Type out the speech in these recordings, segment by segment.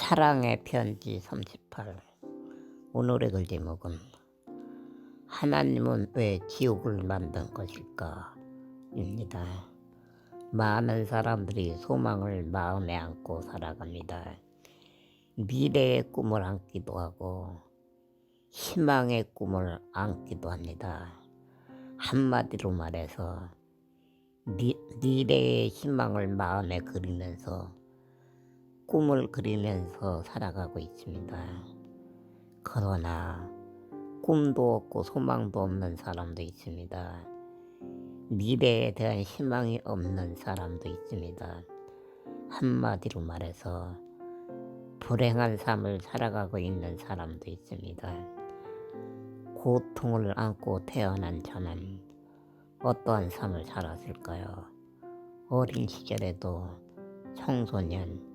사랑의 편지 38. 오늘의 글 제목은 하나님은 왜 지옥을 만든 것일까? 입니다. 많은 사람들이 소망을 마음에 안고 살아갑니다. 미래의 꿈을 안기도 하고 희망의 꿈을 안기도 합니다. 한마디로 말해서 미래의 희망을 마음에 그리면서 꿈을 그리면서 살아가고 있습니다. 그러나 꿈도 없고 소망도 없는 사람도 있습니다. 미래에 대한 희망이 없는 사람도 있습니다. 한마디로 말해서 불행한 삶을 살아가고 있는 사람도 있습니다. 고통을 안고 태어난 저는 어떠한 삶을 살았을까요? 어린 시절에도 청소년,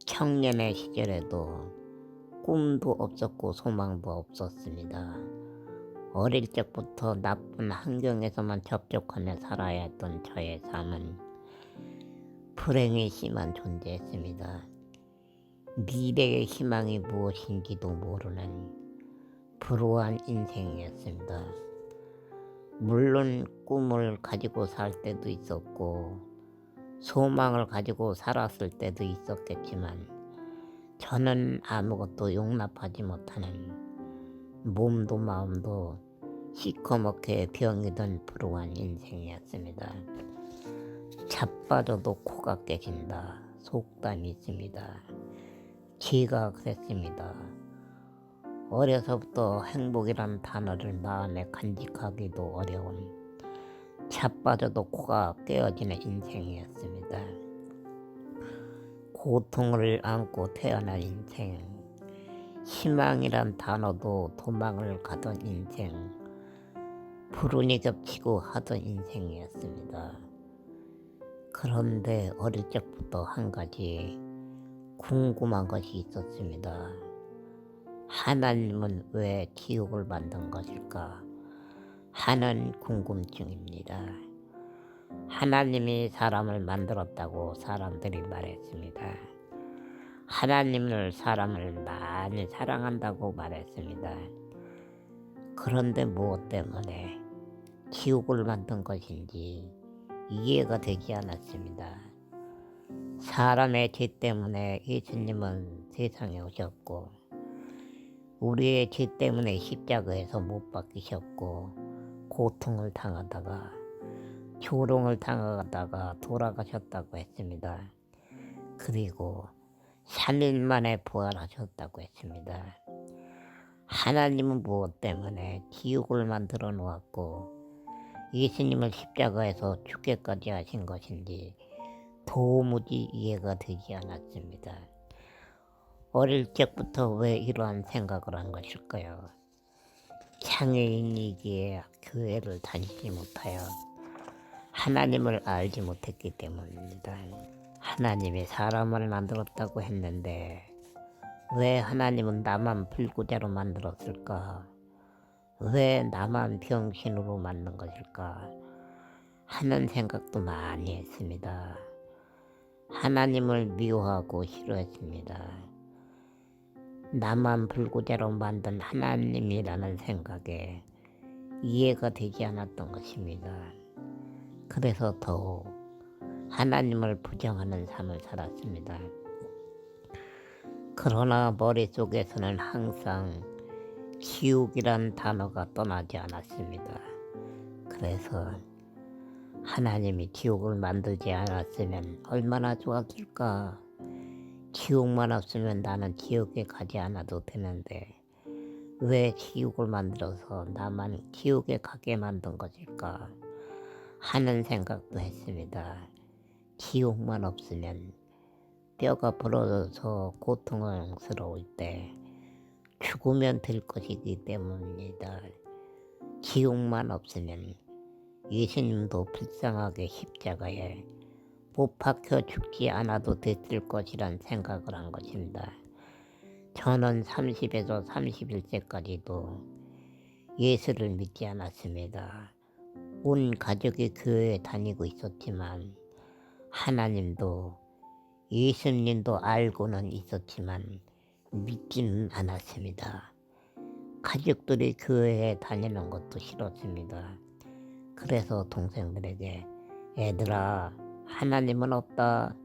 청년의 시절에도 꿈도 없었고 소망도 없었습니다. 어릴 적부터 나쁜 환경에서만 접촉하며 살아야 했던 저의 삶은 불행이 심한 존재였습니다. 미래의 희망이 무엇인지도 모르는 불우한 인생이었습니다. 물론 꿈을 가지고 살 때도 있었고 소망을 가지고 살았을 때도 있었겠지만 저는 아무것도 용납하지 못하는 몸도 마음도 시커멓게 병이 든 불우한 인생이었습니다. 자빠져도 코가 깨진다 속담이 있습니다. 제가 그랬습니다. 어려서부터 행복이란 단어를 마음에 간직하기도 어려운 자빠져도 코가 깨어지는 인생이었습니다. 고통을 안고 태어난 인생, 희망이란 단어도 도망을 가던 인생, 불운이 겹치고 하던 인생이었습니다. 그런데 어릴 적부터 한 가지 궁금한 것이 있었습니다. 하나님은 왜 지옥을 만든 것일까 하는 궁금증입니다. 하나님이 사람을 만들었다고 사람들이 말했습니다. 하나님을 사람을 많이 사랑한다고 말했습니다. 그런데 무엇 때문에 지옥을 만든 것인지 이해가 되지 않았습니다. 사람의 죄 때문에 예수님은 세상에 오셨고 우리의 죄 때문에 십자가에서 못 박히셨고 고통을 당하다가 조롱을 당하다가 돌아가셨다고 했습니다. 그리고 3일 만에 부활하셨다고 했습니다. 하나님은 무엇 때문에 지옥을 만들어 놓았고 예수님을 십자가에서 죽게까지 하신 것인지 도무지 이해가 되지 않았습니다. 어릴 적부터 왜 이러한 생각을 한 것일까요? 장애인이기에 교회를 다니지 못하여 하나님을 알지 못했기 때문입니다. 하나님이 사람을 만들었다고 했는데 왜 하나님은 나만 불구자로 만들었을까? 왜 나만 병신으로 만든 것일까? 하는 생각도 많이 했습니다. 하나님을 미워하고 싫어했습니다. 나만 불구자로 만든 하나님이라는 생각에 이해가 되지 않았던 것입니다. 그래서 더욱 하나님을 부정하는 삶을 살았습니다. 그러나 머릿속에서는 항상 지옥이란 단어가 떠나지 않았습니다. 그래서 하나님이 지옥을 만들지 않았으면 얼마나 좋았을까? 지옥만 없으면 나는 지옥에 가지 않아도 되는데 왜 지옥을 만들어서 나만 지옥에 가게 만든 것일까 하는 생각도 했습니다. 지옥만 없으면 뼈가 부러져서 고통스러울 때 죽으면 될 것이기 때문입니다. 지옥만 없으면 예수님도 불쌍하게 십자가에 못 박혀 죽지 않아도 됐을 것이란 생각을 한 것입니다. 저는 30에서 31세까지도 예수를 믿지 않았습니다. 온 가족이 교회에 다니고 있었지만 하나님도 예수님도 알고는 있었지만 믿지는 않았습니다. 가족들이 교회에 다니는 것도 싫었습니다. 그래서 동생들에게 얘들아 하나님은 없다.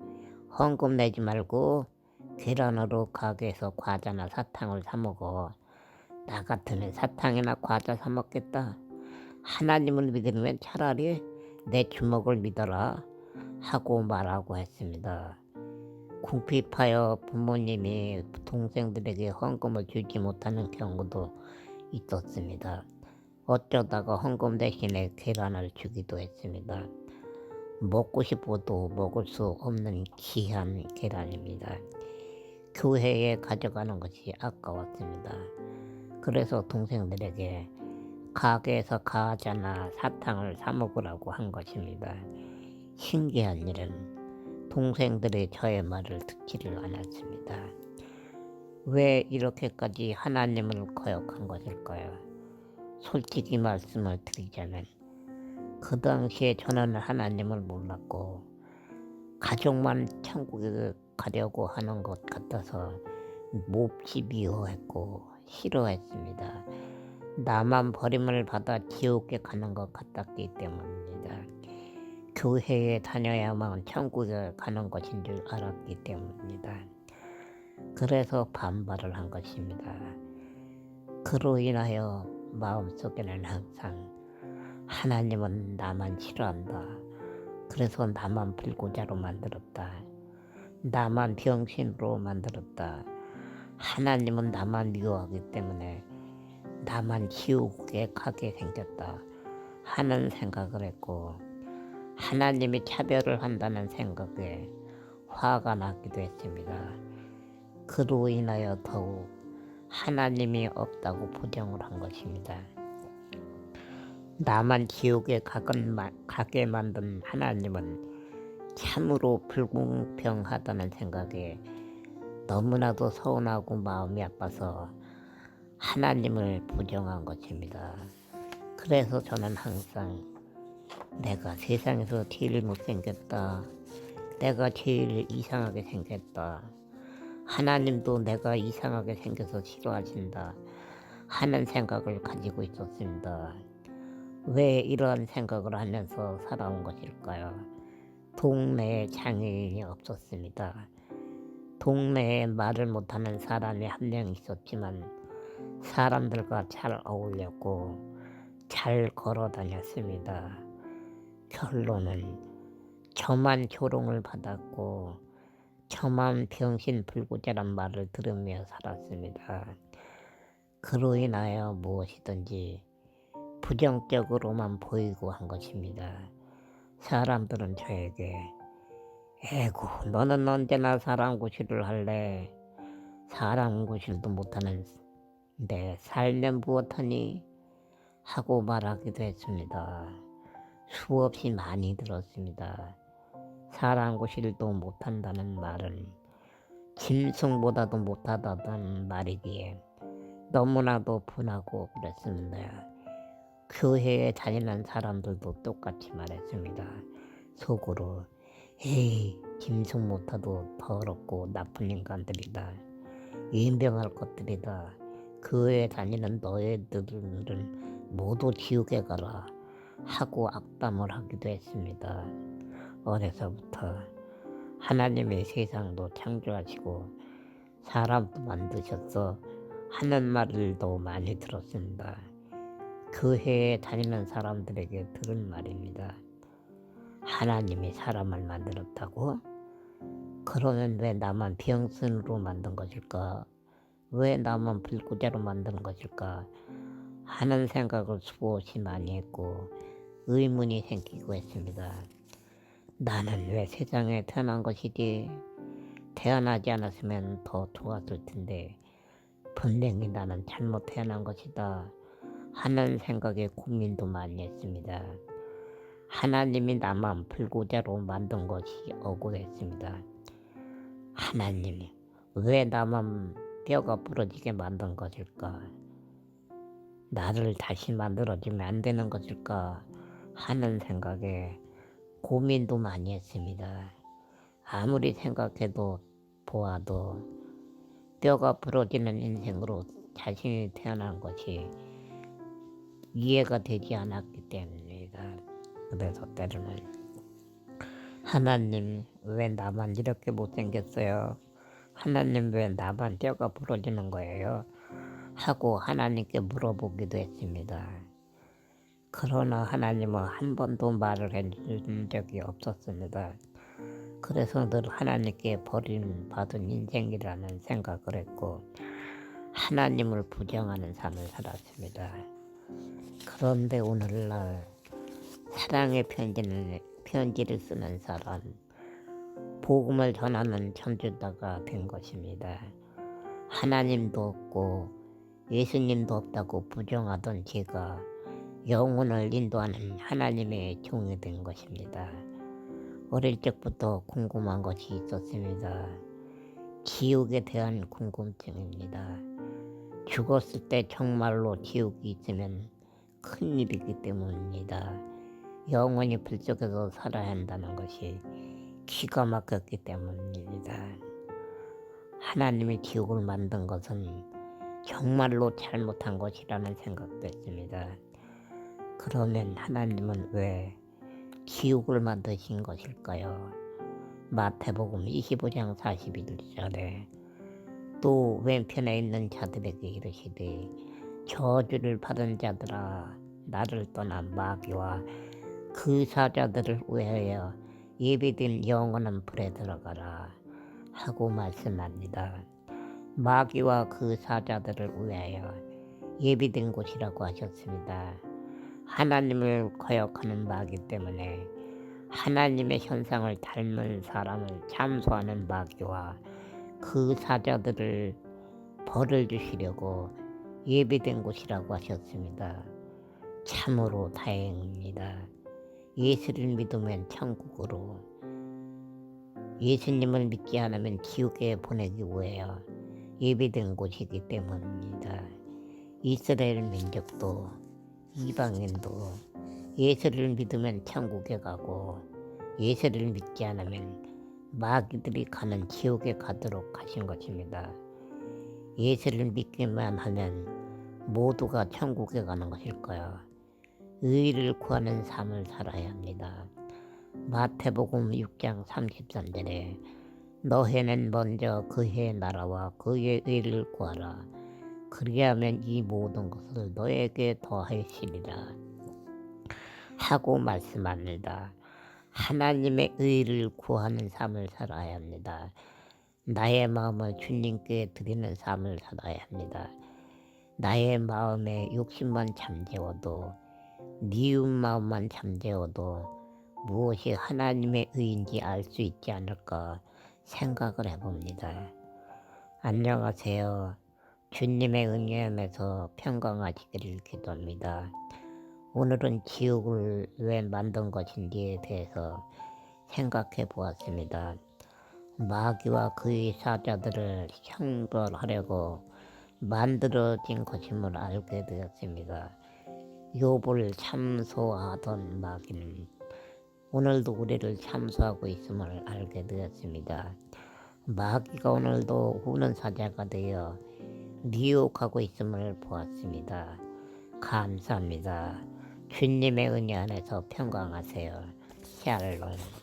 헌금 내지 말고 계란으로 가게에서 과자나 사탕을 사 먹어. 나 같으면 사탕이나 과자 사 먹겠다. 하나님을 믿으면 차라리 내 주먹을 믿어라 하고 말하고 했습니다. 궁핍하여 부모님이 동생들에게 헌금을 주지 못하는 경우도 있었습니다. 어쩌다가 헌금 대신에 계란을 주기도 했습니다. 먹고 싶어도 먹을 수 없는 귀한 계란입니다. 교회에 가져가는 것이 아까웠습니다. 그래서 동생들에게 가게에서 과자나 사탕을 사 먹으라고 한 것입니다. 신기한 일은 동생들이 저의 말을 듣지를 않았습니다. 왜 이렇게까지 하나님을 거역한 것일까요? 솔직히 말씀을 드리자면 그 당시에 저는 하나님을 몰랐고 가족만 천국에 가려고 하는 것 같아서 몹시 미워했고 싫어했습니다. 나만 버림을 받아 지옥에 가는 것 같았기 때문입니다. 교회에 다녀야만 천국에 가는 것인 줄 알았기 때문입니다. 그래서 반발을 한 것입니다. 그로 인하여 마음속에는 항상 하나님은 나만 싫어한다. 그래서 나만 불구자로 만들었다. 나만 병신으로 만들었다. 하나님은 나만 미워하기 때문에 나만 지옥에 가게 생겼다 하는 생각을 했고 하나님이 차별을 한다는 생각에 화가 나기도 했습니다. 그로 인하여 더욱 하나님이 없다고 부정을 한 것입니다. 나만 지옥에 가게 만든 하나님은 참으로 불공평하다는 생각에 너무나도 서운하고 마음이 아파서 하나님을 부정한 것입니다. 그래서 저는 항상 내가 세상에서 제일 못생겼다. 내가 제일 이상하게 생겼다. 하나님도 내가 이상하게 생겨서 싫어하신다 하는 생각을 가지고 있었습니다. 왜 이러한 생각을 하면서 살아온 것일까요? 동네에 장애인이 없었습니다. 동네에 말을 못하는 사람이 한 명 있었지만 사람들과 잘 어울렸고 잘 걸어 다녔습니다. 결론은 저만 조롱을 받았고 저만 병신 불구자란 말을 들으며 살았습니다. 그로 인하여 무엇이든지 부정적으로만 보이고 한 것입니다. 사람들은 저에게 에고 너는 언제나 사람 구실을 할래. 사람 구실도 못하는데 살면 무엇하니 하고 말하기도 했습니다. 수없이 많이 들었습니다. 사람 구실도 못한다는 말은 짐승보다도 못하다는 말이기에 너무나도 분하고 그랬습니다. 교회에 다니는 사람들도 똑같이 말했습니다. 속으로 에이 짐승 못하도 더럽고 나쁜 인간들이다. 인병할 것들이다. 교회에 다니는 너희들은 모두 지옥에 가라 하고 악담을 하기도 했습니다. 어려서부터 하나님의 세상도 창조하시고 사람도 만드셨어 하는 말들도 많이 들었습니다. 교회에 다니는 사람들에게 들은 말입니다. 하나님이 사람을 만들었다고? 그러면 왜 나만 병신으로 만든 것일까? 왜 나만 불구자로 만든 것일까? 하는 생각을 수없이 많이 했고 의문이 생기고 했습니다. 나는 왜 세상에 태어난 것이지? 태어나지 않았으면 더 좋았을 텐데 분명히 나는 잘못 태어난 것이다 하는 생각에 고민도 많이 했습니다. 하나님이 나만 불구자로 만든 것이 억울했습니다. 하나님이 왜 나만 뼈가 부러지게 만든 것일까? 나를 다시 만들어주면 안 되는 것일까? 하는 생각에 고민도 많이 했습니다. 아무리 생각해도 보아도 뼈가 부러지는 인생으로 자신이 태어난 것이 이해가 되지 않았기 때문입니다. 그래서 때로는 하나님 왜 나만 이렇게 못생겼어요? 하나님 왜 나만 뼈가 부러지는 거예요? 하고 하나님께 물어보기도 했습니다. 그러나 하나님은 한 번도 말을 해준 적이 없었습니다. 그래서 늘 하나님께 버림받은 인생이라는 생각을 했고 하나님을 부정하는 삶을 살았습니다. 그런데 오늘날 사랑의 편지를 쓰는 사람, 복음을 전하는 전도자가 된 것입니다. 하나님도 없고 예수님도 없다고 부정하던 제가 영혼을 인도하는 하나님의 종이 된 것입니다. 어릴 적부터 궁금한 것이 있었습니다. 지옥에 대한 궁금증입니다. 죽었을 때 정말로 지옥이 있으면 큰일이기 때문입니다. 영원히 불 속에서 살아야 한다는 것이 기가 막혔기 때문입니다. 하나님이 지옥을 만든 것은 정말로 잘못한 것이라는 생각도 했습니다. 그러면 하나님은 왜 지옥을 만드신 것일까요? 마태복음 25장 41절에 또 왼편에 있는 자들에게 이르시되 저주를 받은 자들아 나를 떠난 마귀와 그 사자들을 위하여 예비된 영원한 불에 들어가라 하고 말씀합니다. 마귀와 그 사자들을 위하여 예비된 곳이라고 하셨습니다. 하나님을 거역하는 마귀 때문에 하나님의 현상을 닮은 사람을 참소하는 마귀와 그 사자들을 벌을 주시려고 예비된 곳이라고 하셨습니다. 참으로 다행입니다. 예수를 믿으면 천국으로, 예수님을 믿지 않으면 지옥에 보내기 위하여 예비된 곳이기 때문입니다. 이스라엘 민족도 이방인도 예수를 믿으면 천국에 가고 예수를 믿지 않으면 마귀들이 가는 지옥에 가도록 하신 것입니다. 예수를 믿기만 하면 모두가 천국에 가는 것일까요? 의를 구하는 삶을 살아야 합니다. 마태복음 6장 33절에 너희는 먼저 그의 나라와 그의 의를 구하라. 그리하면 이 모든 것을 너에게 더하시리라 하고 말씀합니다. 하나님의 의를 구하는 삶을 살아야 합니다. 나의 마음을 주님께 드리는 삶을 살아야 합니다. 나의 마음에 욕심만 잠재워도 미운 마음만 잠재워도 무엇이 하나님의 의인지 알 수 있지 않을까 생각을 해봅니다. 안녕하세요. 주님의 은혜함에서 평강하시기를 기도합니다. 오늘은 지옥을 왜 만든 것인지에 대해서 생각해 보았습니다. 마귀와 그의 사자들을 형벌하려고 만들어진 것임을 알게 되었습니다. 욥을 참소하던 마귀는 오늘도 우리를 참소하고 있음을 알게 되었습니다. 마귀가 오늘도 우는 사자가 되어 미혹하고 있음을 보았습니다. 감사합니다. 주님의 은혜 안에서 평강하세요. 샬롬.